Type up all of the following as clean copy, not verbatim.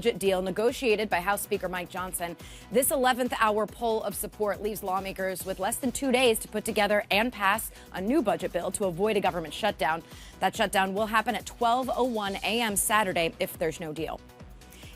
Budget deal negotiated by House Speaker Mike Johnson. This 11th hour poll of support leaves lawmakers with less than 2 days to put together and pass a new budget bill to avoid a government shutdown. That shutdown will happen at 12:01 a.m. Saturday if there's no deal.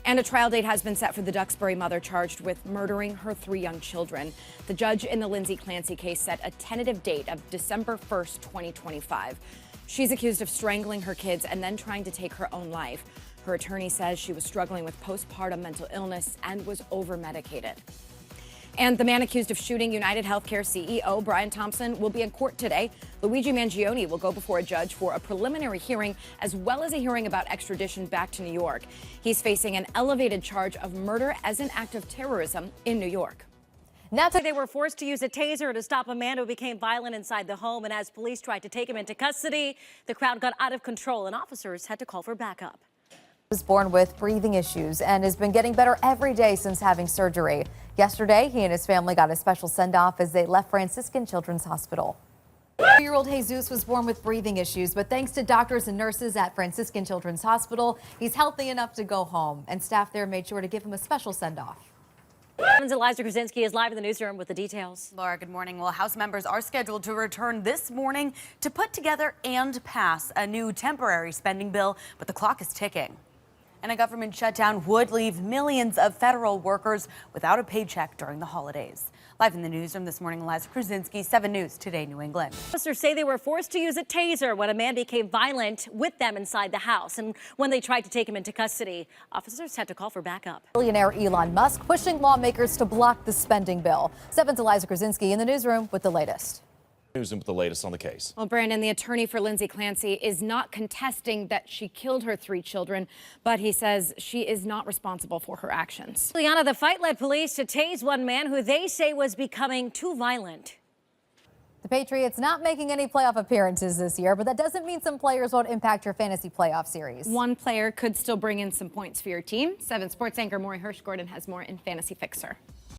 And a trial date has been set for the Duxbury mother charged with murdering her 3 young children. The judge in the Lindsay Clancy case set a tentative date of December 1st, 2025. She's accused of strangling her kids and then trying to take her own life. Her attorney says she was struggling with postpartum mental illness and was over-medicated. And the man accused of shooting United Healthcare CEO Brian Thompson will be in court today. Luigi Mangione will go before a judge for a preliminary hearing, as well as a hearing about extradition back to New York. He's facing an elevated charge of murder as an act of terrorism in New York. Now they were forced to use a taser to stop a man who became violent inside the home. And as police tried to take him into custody, the crowd got out of control and officers had to call for backup. Was born with breathing issues and has been getting better every day since having surgery. Yesterday, he and his family got a special send-off as they left Franciscan Children's Hospital. 2-year-old Jesus was born with breathing issues, but thanks to doctors and nurses at Franciscan Children's Hospital, he's healthy enough to go home, and staff there made sure to give him a special send-off. Eliza Kruczynski is live in the newsroom with the details. Laura, good morning. Well, House members are scheduled to return this morning to put together and pass a new temporary spending bill, but the clock is ticking. And a government shutdown would leave millions of federal workers without a paycheck during the holidays. Live in the newsroom this morning, Eliza Kruczynski, 7 News Today, New England. Officers say they were forced to use a taser when a man became violent with them inside the house. And when they tried to take him into custody, officers had to call for backup. Billionaire Elon Musk pushing lawmakers to block the spending bill. 7's Eliza Kruczynski in the newsroom with the latest. News and with the latest on the case. Well, Brandon, the attorney for Lindsay Clancy is not contesting that she killed her 3 children, but he says she is not responsible for her actions. Juliana, the fight led police to tase one man who they say was becoming too violent. The Patriots not making any playoff appearances this year, but that doesn't mean some players won't impact your fantasy playoff series. One player could still bring in some points for your team. 7 Sports anchor Maury Hirsch-Gordon has more in Fantasy Fixer.